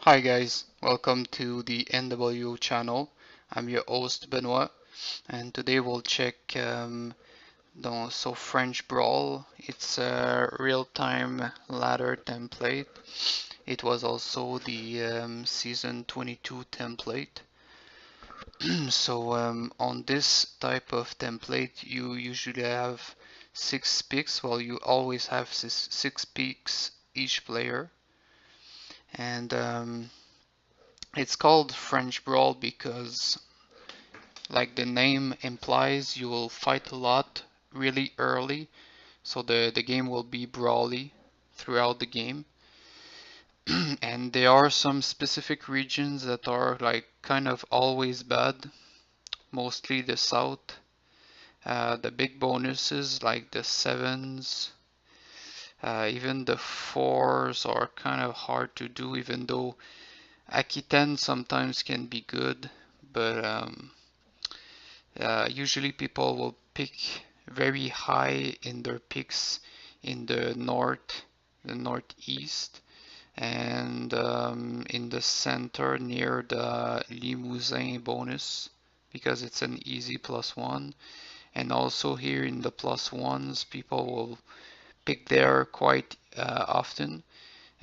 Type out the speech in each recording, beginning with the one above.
Hi guys, welcome to the NWO channel. I'm your host Benoit, and today we'll check French Brawl. It's a real-time ladder template. It was also the season 22 template. On this type of template, you usually have 6 picks. Well, you always have six picks each player, and it's called French Brawl because, like the name implies, you will fight a lot really early, so the game will be brawly throughout the game. And there are some specific regions that are like kind of always bad, mostly the south. The big bonuses like the sevens, even the fours are kind of hard to do, even though Aquitaine sometimes can be good, but usually people will pick very high in their picks in the northeast, and in the center near the Limousin bonus because it's an easy +1. And also here in the +1s, people will pick there quite often.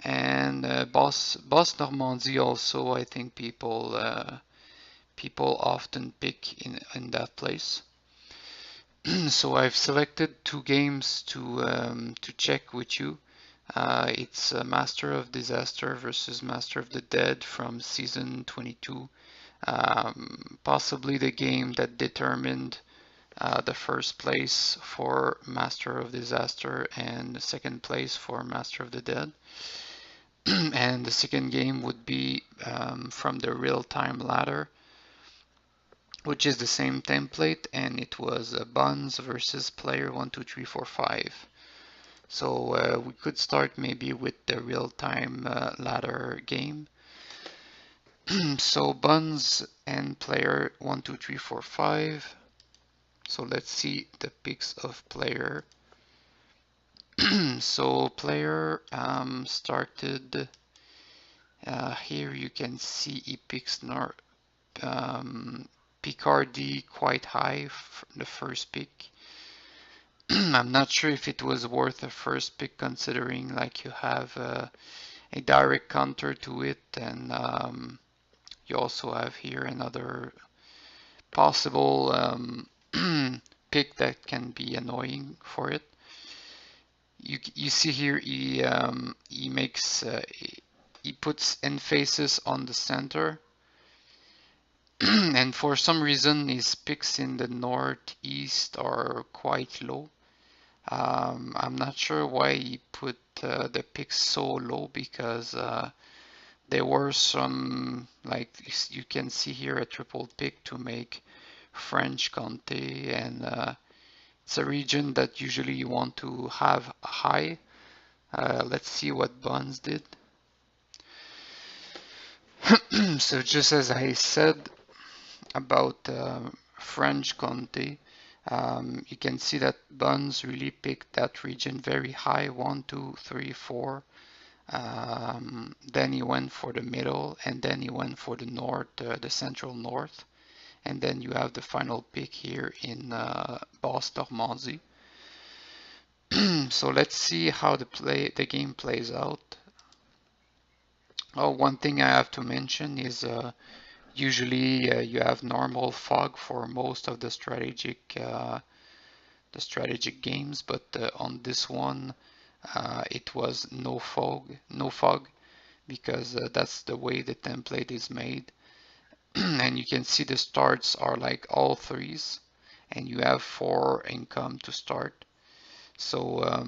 And Boss Normandie also, I think people often pick in that place. So I've selected 2 games to check with you. It's Master of Disaster versus Master of the Dead from season 22. Possibly the game that determined the first place for Master of Disaster and the second place for Master of the Dead. And the second game would be from the real-time ladder, which is the same template, and it was Buns versus player 1, 2, 3, 4, 5. So we could start maybe with the real-time ladder game. So Buns and player 1, 2, 3, 4, 5. So let's see the picks of player. So player started here. You can see he picks Picardy quite high, the first pick. I'm not sure if it was worth a first pick considering like you have a direct counter to it, and you also have here another possible pick that can be annoying for it. You see here he makes he puts emphasis on the center. And for some reason his picks in the northeast are quite low. I'm not sure why he put the picks so low because there were some, like you can see here, a triple pick to make French Comté, and it's a region that usually you want to have high. Let's see what Buns did. So just as I said about French Comté, you can see that Buns really picked that region very high, 1, 2, 3, 4. Then he went for the middle, and then he went for the north, the central north. And then you have the final pick here in Basse Normandie. So let's see how the game plays out. Oh, one thing I have to mention is usually you have normal fog for most of the strategic games, but on this one it was no fog, because that's the way the template is made. And you can see the starts are like all threes, and you have 4 income to start. So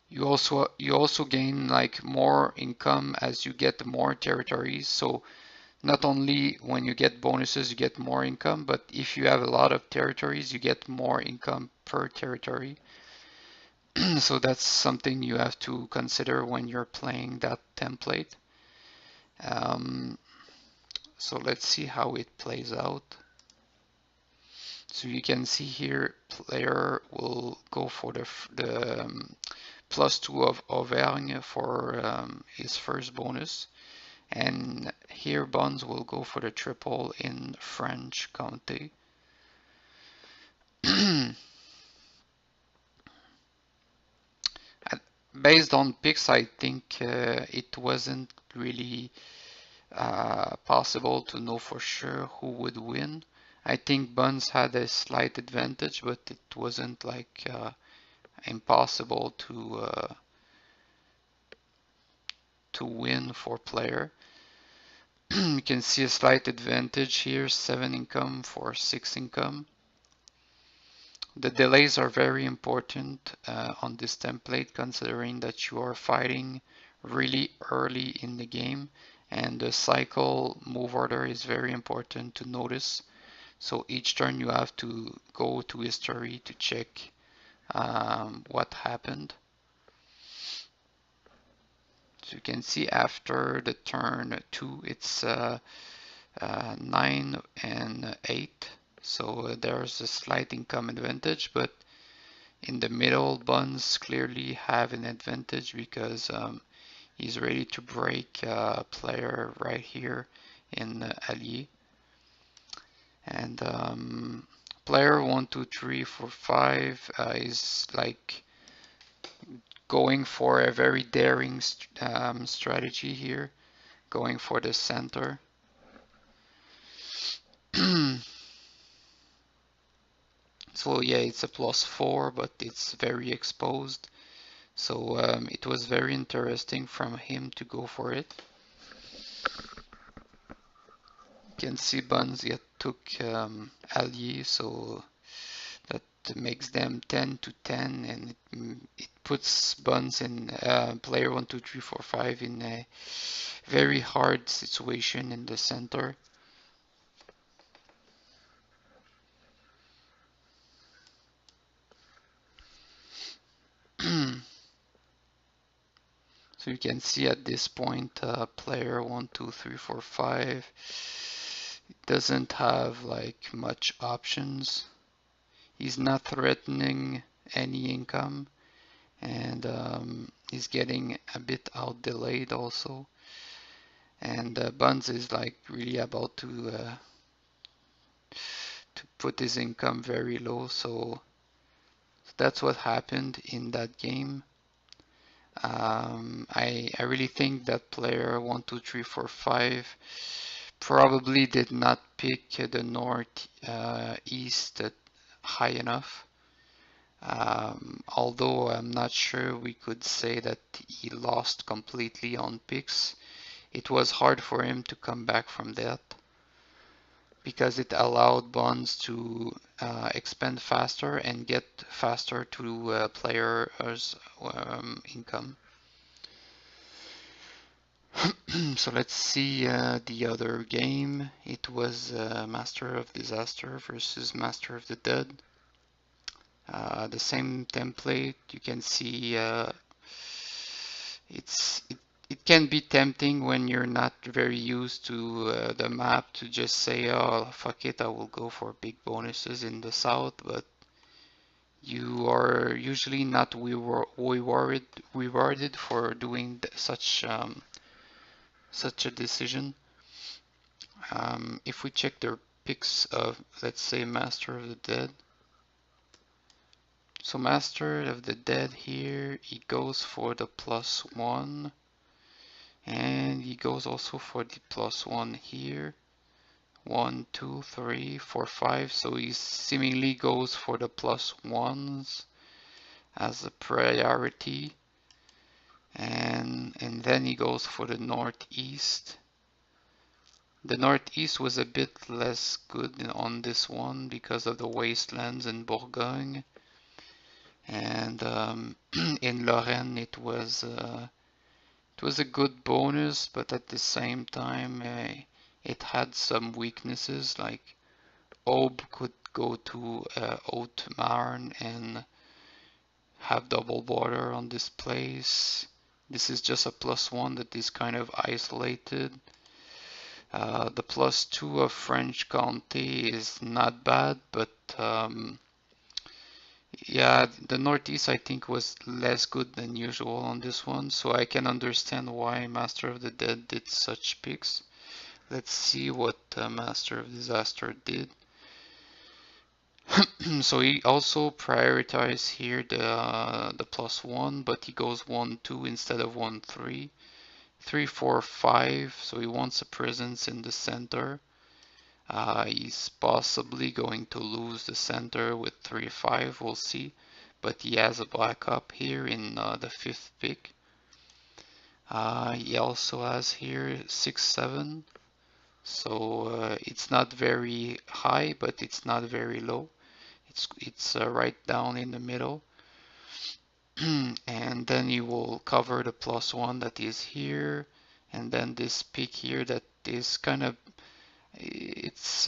you also gain like more income as you get more territories. So not only when you get bonuses you get more income, but if you have a lot of territories you get more income per territory. So that's something you have to consider when you're playing that template. So let's see how it plays out. So you can see here player will go for the +2 of Auvergne for his first bonus. And here Buns will go for the triple in French County. Based on picks, I think it wasn't really possible to know for sure who would win. I think Buns had a slight advantage, but it wasn't like impossible to win for player. You can see a slight advantage here, 7 income for 6 income. The delays are very important on this template, considering that you are fighting really early in the game, and the cycle move order is very important to notice. So each turn you have to go to history to check what happened. So you can see after the turn 2, it's 9 and 8. So there's a slight income advantage, but in the middle, Buns clearly have an advantage because he's ready to break a player right here in Allier. And player 1, 2, 3, 4, 5 is like going for a very daring strategy here, going for the center. So yeah, it's a +4, but it's very exposed. So it was very interesting from him to go for it. You can see Buns yet took Allier, so that makes them 10 to 10, and it puts Buns in player 1, 2, 3, 4, 5 in a very hard situation in the center. So you can see at this point, player 1, 2, 3, 4, 5 doesn't have like much options. He's not threatening any income, and he's getting a bit out delayed also. And Buns is like really about to put his income very low. So that's what happened in that game. I really think that player 1, 2, 3, 4, 5 probably did not pick the north east high enough. Although I'm not sure we could say that he lost completely on picks, it was hard for him to come back from that because it allowed Bonds to expand faster and get faster to players' income. So let's see the other game. It was Master of Disaster versus Master of the Dead. The same template. You can see it can be tempting when you're not very used to the map to just say, oh, fuck it, I will go for big bonuses in the south, but you are usually not rewarded for doing such a decision. If we check the picks of, let's say, Master of the Dead. So Master of the Dead here, he goes for the +1. And he goes also for the +1 here. 1, 2, 3, 4, 5. So he seemingly goes for the +1s as a priority. And then he goes for the northeast. The northeast was a bit less good on this one because of the wastelands in Bourgogne. And in Lorraine it was a good bonus, but at the same time it had some weaknesses, like Aube could go to Haute-Marne and have double border on this place. This is just a +1 that is kind of isolated. The +2 of French County is not bad, but Yeah, the Northeast I think was less good than usual on this one, so I can understand why Master of the Dead did such picks. Let's see what Master of Disaster did. So he also prioritized here the +1, but he goes 1-2 instead of 1-3. 3-4-5, so he wants a presence in the center. He's possibly going to lose the center with 3-5, we'll see. But he has a backup here in the fifth pick. He also has here 6-7, so it's not very high, but it's not very low. It's right down in the middle. And then you will cover the +1 that is here, and then this pick here that is kind of it's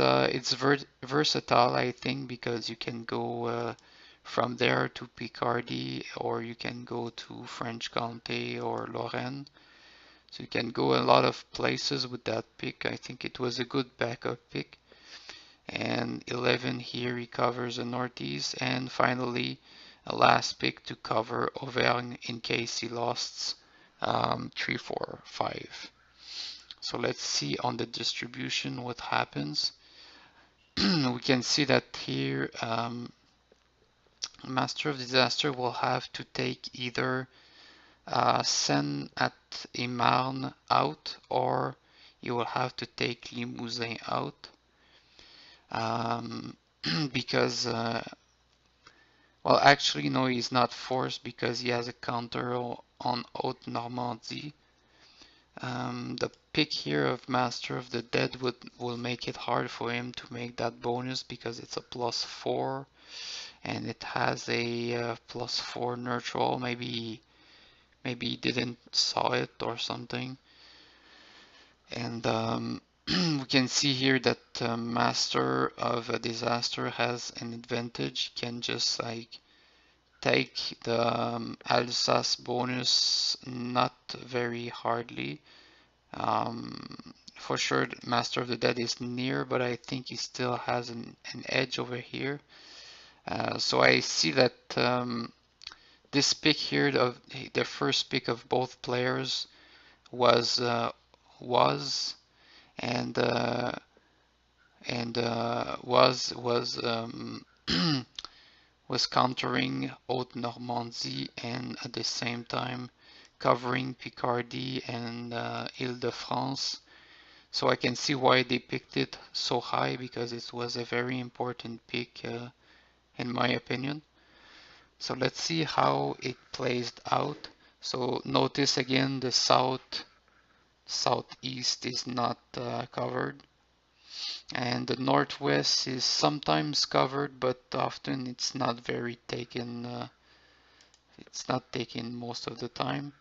versatile, I think, because you can go from there to Picardy, or you can go to French Comté or Lorraine. So you can go a lot of places with that pick. I think it was a good backup pick. And 11 here, he covers the Northeast. And finally, a last pick to cover Auvergne in case he lost 3, 4, 5. So let's see on the distribution what happens. We can see that here Master of Disaster will have to take either Seine at Marne out, or you will have to take Limousin out, because well, actually no, he's not forced because he has a counter on Haute Normandie. The pick here of Master of the Dead will make it hard for him to make that bonus because it's a +4 and it has a +4 neutral. Maybe he didn't saw it or something. And we can see here that Master of a Disaster has an advantage. He can just like take the Alsace bonus not very hardly. For sure, Master of the Dead is near, but I think he still has an edge over here. So I see that this pick here, the first pick of both players, was was and was countering Haute Normandie and at the same time covering Picardy and Ile-de-France. So I can see why they picked it so high, because it was a very important pick in my opinion. So let's see how it plays out. So notice again the southeast is not covered, and the northwest is sometimes covered, but often it's not very taken. It's not taken most of the time.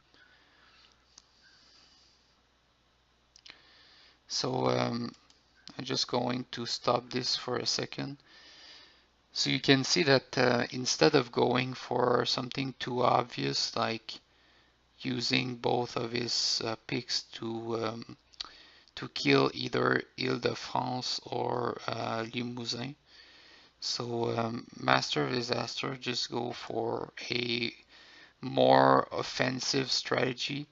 So I'm just going to stop this for a second. So you can see that instead of going for something too obvious, like using both of his picks to kill either Ile-de-France or Limousin, so Master of Disaster just go for a more offensive strategy,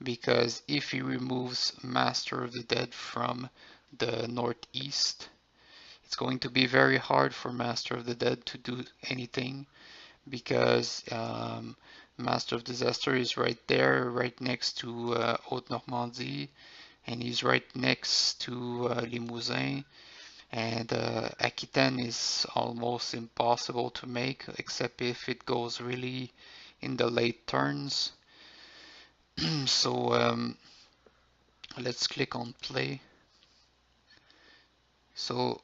because if he removes Master of the Dead from the northeast, it's going to be very hard for Master of the Dead to do anything, because Master of Disaster is right there, right next to Haute Normandie, and he's right next to Limousin, and Aquitaine is almost impossible to make, except if it goes really in the late turns. So let's click on play. So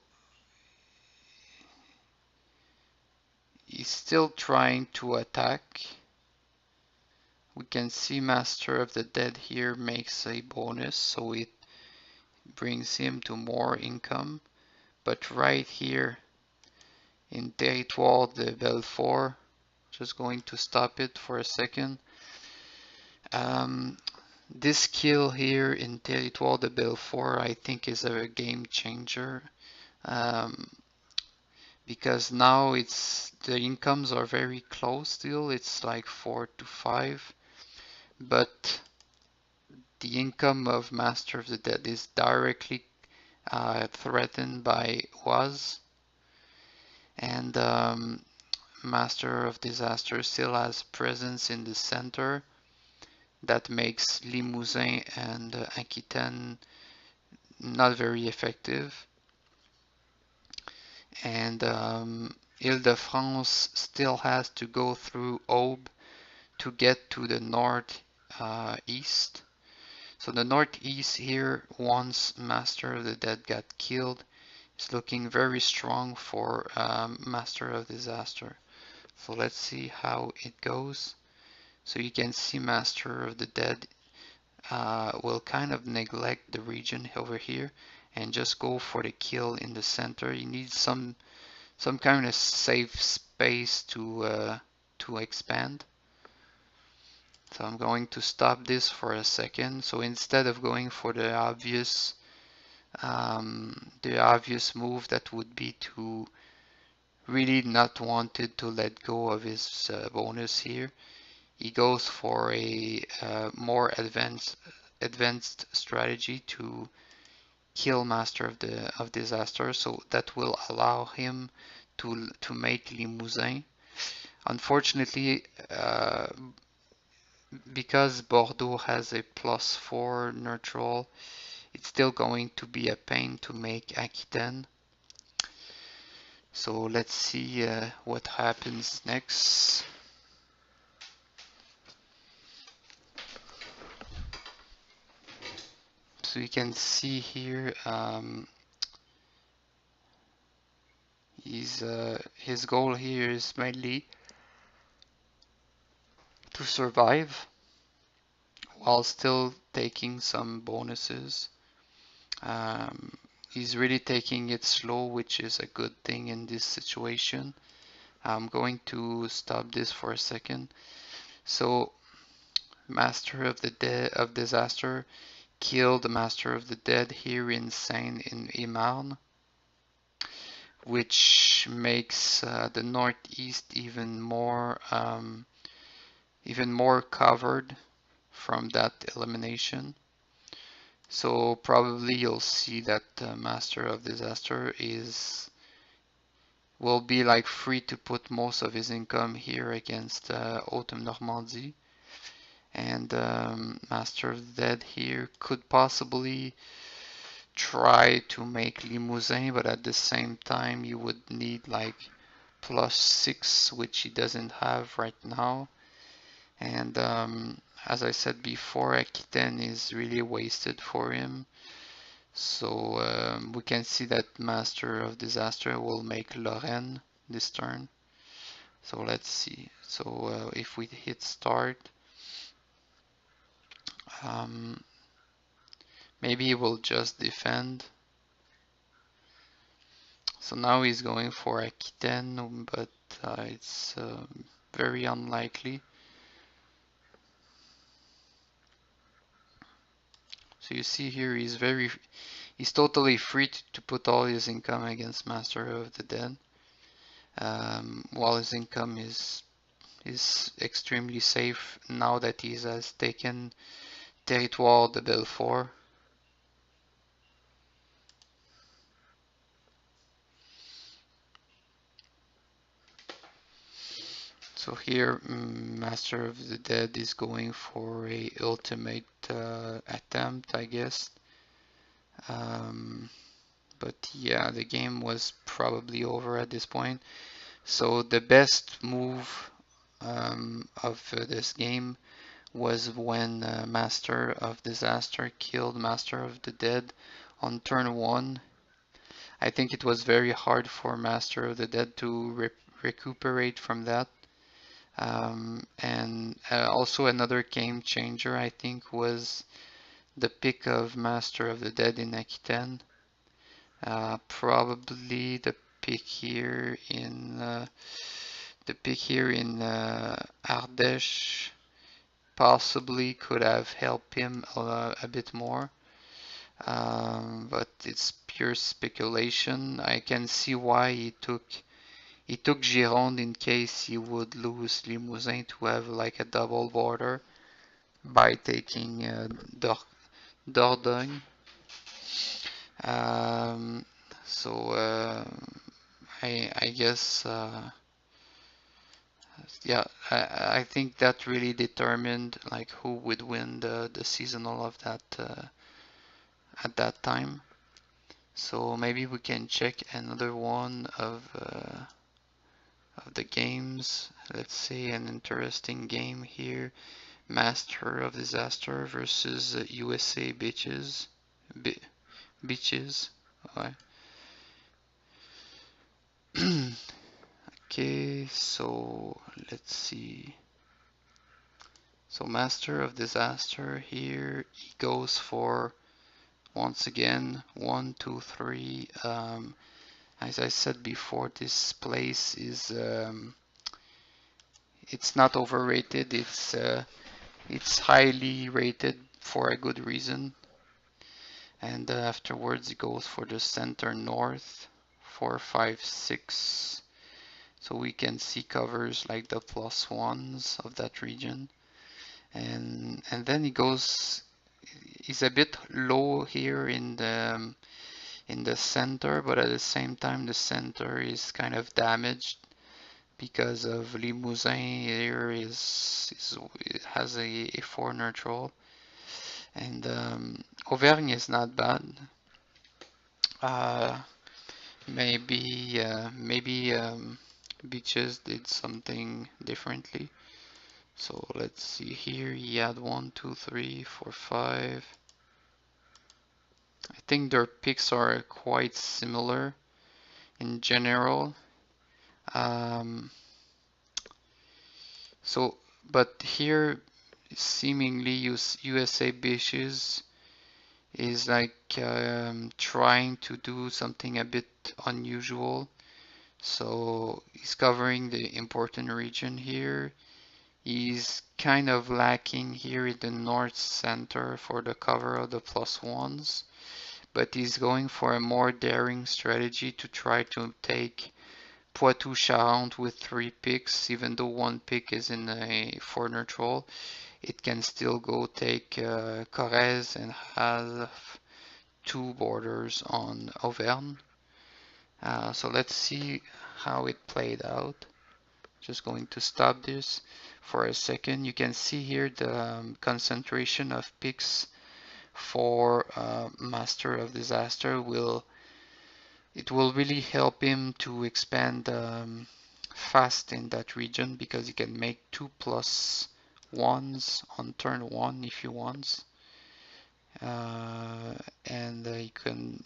he's still trying to attack. We can see Master of the Dead here makes a bonus, so it brings him to more income. But right here in Territoire de Belfort, just going to stop it for a second. This kill here in Territoire de Belfort, I think, is a game changer. because now the incomes are very close still. It's like 4 to 5, but the income of Master of the Dead is directly threatened by Was, and Master of Disaster still has presence in the center that makes Limousin and Aquitaine not very effective. And Ile-de-France still has to go through Aube to get to the north east. So the northeast here, once Master of the Dead got killed, is looking very strong for Master of Disaster. So let's see how it goes. So you can see Master of the Dead will kind of neglect the region over here and just go for the kill in the center. You need some kind of safe space to expand. So I'm going to stop this for a second. So instead of going for the obvious move that would be to really not wanted to let go of his bonus here, he goes for a more advanced strategy to kill Master of Disaster. So that will allow him to make Limousin. Unfortunately, because Bordeaux has a +4 neutral, it's still going to be a pain to make Aquitaine. So let's see what happens next. So you can see here his goal here is mainly to survive while still taking some bonuses. He's really taking it slow, which is a good thing in this situation. I'm going to stop this for a second. So Master of Disaster killed the Master of the Dead here in Seine-et-Marne, which makes the northeast even more covered from that elimination. So probably you'll see that Master of Disaster will be like free to put most of his income here against Autumn Normandy. And Master of the Dead here could possibly try to make Limousin, but at the same time you would need like +6, which he doesn't have right now. And as I said before, Aquitaine is really wasted for him. So we can see that Master of Disaster will make Lorraine this turn. So let's see. So if we hit start, um, maybe he will just defend. So now he's going for Aquitaine, but it's very unlikely. So you see here he's totally free to put all his income against Master of the Dead, while his income is extremely safe now that he has taken Territoire de Belfort. So here Master of the Dead is going for a ultimate attempt, I guess. But yeah, the game was probably over at this point. So the best move of this game was when Master of Disaster killed Master of the Dead on turn 1. I think it was very hard for Master of the Dead to recuperate from that. And also another game changer, I think, was the pick of Master of the Dead in Aquitaine. Probably the pick here in Ardèche possibly could have helped him a bit more. But it's pure speculation. I can see why he took he took Gironde in case he would lose Limousin to have like a double border by taking Dordogne. Um, so I guess yeah, I think that really determined like who would win the seasonal of that at that time. So maybe we can check another one of the games. Let's say an interesting game here. Master of Disaster versus USA Bitches. Bi Bitches. Ouais. Okay, so let's see. So Master of Disaster here, he goes for once again 1, 2, 3. As I said before, this place is it's not overrated. It's highly rated for a good reason. And afterwards, it goes for the center north, 4, 5, 6. So we can see covers like the plus ones of that region. And then he goes, he's a bit low here in the center, but at the same time the center is kind of damaged because of Limousin here it has a 4 neutral, and Auvergne is not bad. Uh, maybe Beaches did something differently. So let's see here. He had 1, 2, 3, 4, 5. I think their picks are quite similar in general. Um, so, but here, seemingly USA Bishes is like trying to do something a bit unusual. So he's covering the important region here. He's kind of lacking here in the north center for the cover of the plus ones, but he's going for a more daring strategy to try to take Poitou-Charentes with 3 picks. Even though 1 pick is in a 4 neutral, it can still go take Corrèze and have 2 borders on Auvergne. So let's see how it played out. Just going to stop this for a second. You can see here the concentration of picks for Master of Disaster will really help him to expand fast in that region, because he can make 2 plus 1s on turn 1 if he wants. And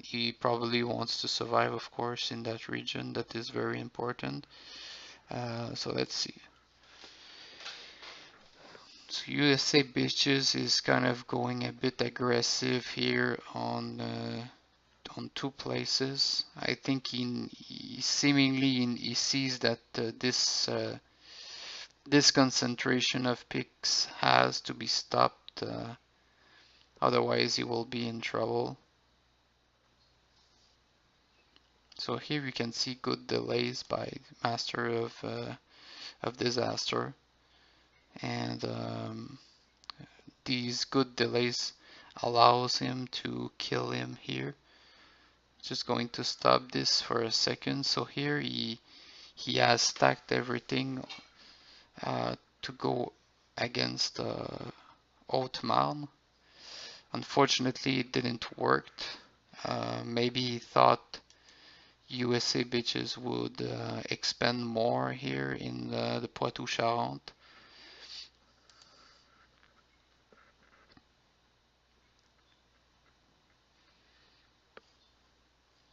he probably wants to survive, of course, in that region. That is very important. So let's see. So USA Bitches is kind of going a bit aggressive here on 2 places. I think he sees that this concentration of picks has to be stopped. Otherwise, he will be in trouble. So here you can see good delays by Master of Disaster, and these good delays allows him to kill him here. Just going to stop this for a second. So here he has stacked everything to go against Haute-Marne. Unfortunately, it didn't work. Maybe he thought USA Bitches would expand more here in the Poitou-Charentes.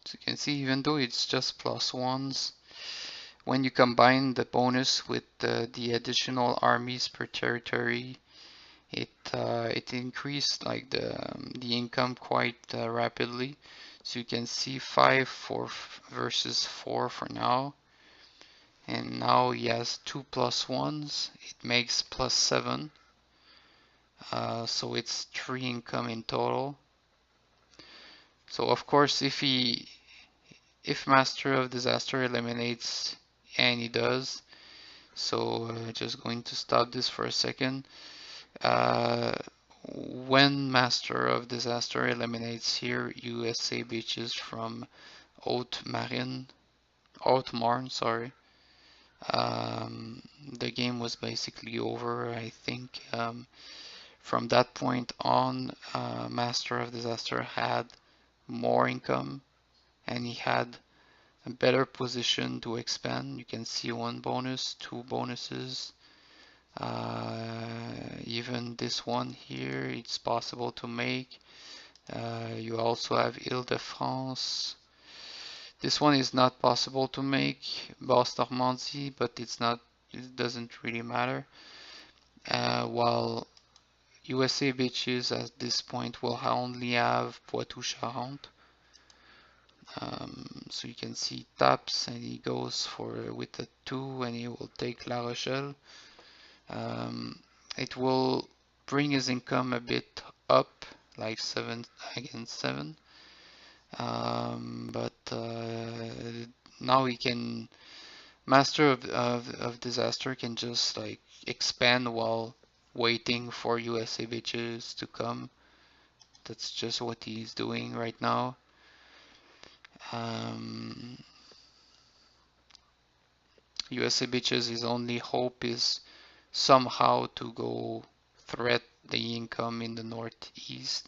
So you can see, even though it's just plus ones, when you combine the bonus with the additional armies per territory, it increased like the income quite rapidly. So you can see 5 4 versus 4 for now, and now he has 2 plus 1s. It makes plus 7, so it's 3 income in total. So of course, if Master of Disaster eliminates and he does. So just going to stop this for a second. Uh, when Master of Disaster eliminates here USA Beaches from Haute Marne, sorry. The game was basically over. I think from that point on, Master of Disaster had more income and he had a better position to expand. You can see one bonus, two bonuses. Even this one here, it's possible to make. You also have Ile-de-France. This one is not possible to make, Basse-Normandie, but it doesn't really matter. While USA Beaches at this point will only have Poitou-Charentes. So you can see taps and he goes for with a 2 and he will take La Rochelle. It will bring his income a bit up, like 7 against 7. But now he can Master of Disaster can just like expand while waiting for USA Bitches to come. That's just what he's doing right now. USA Bitches, his only hope is somehow to go threat the income in the northeast.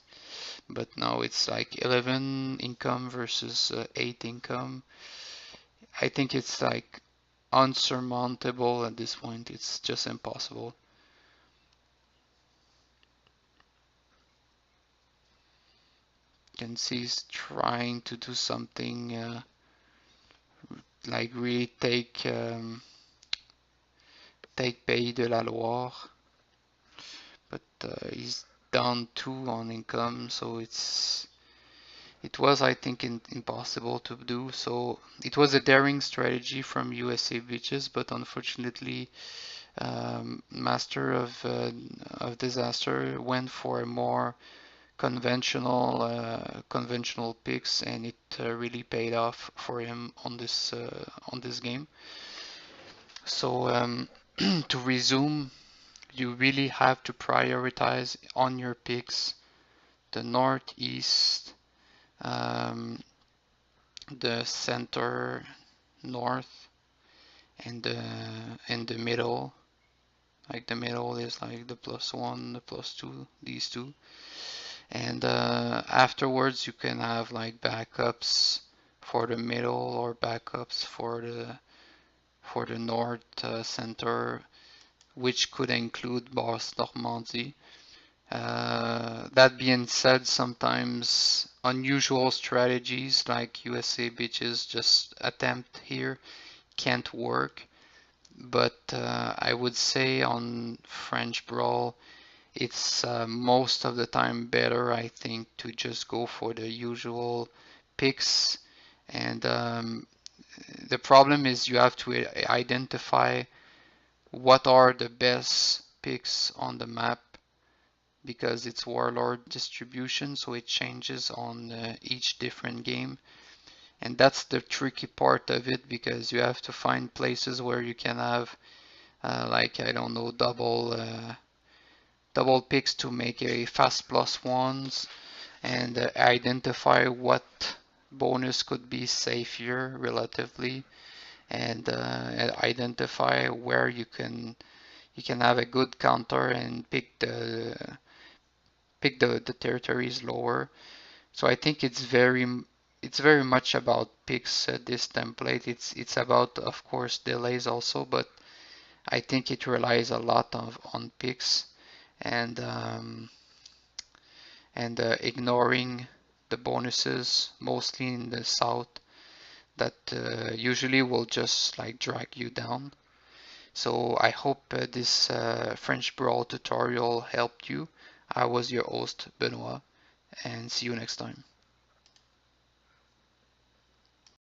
But now it's like 11 income versus 8 income. I think it's like unsurmountable at this point. It's just impossible. You can see he's trying to do something like really take Pays de la Loire, but he's down 2 on income, so it was, I think, impossible to do. So it was a daring strategy from USA Beaches, but unfortunately, Master of Disaster went for a more conventional picks, and it really paid off for him on this game. So to resume, you really have to prioritize on your picks the northeast, the center north, and the middle. Like the middle is like the +1, the +2, these two. And afterwards you can have like backups for the middle or backups for the north center, which could include Basse-Normandie. That being said, sometimes unusual strategies like USA Bitches just attempt here can't work. But I would say on French Brawl, it's most of the time better, I think, to just go for the usual picks. And the problem is you have to identify what are the best picks on the map, because it's Warlord distribution, so it changes on each different game. And that's the tricky part of it, because you have to find places where you can have like, I don't know, double picks to make a fast +1s, and identify what bonus could be safer relatively, and identify where you can have a good counter and pick the territories lower. So I think it's very much about picks, this template. It's about, of course, delays also, but I think it relies a lot on picks, and ignoring the bonuses, mostly in the south, that usually will just like drag you down. So I hope this French Brawl tutorial helped you. I was your host, Benoit, and see you next time.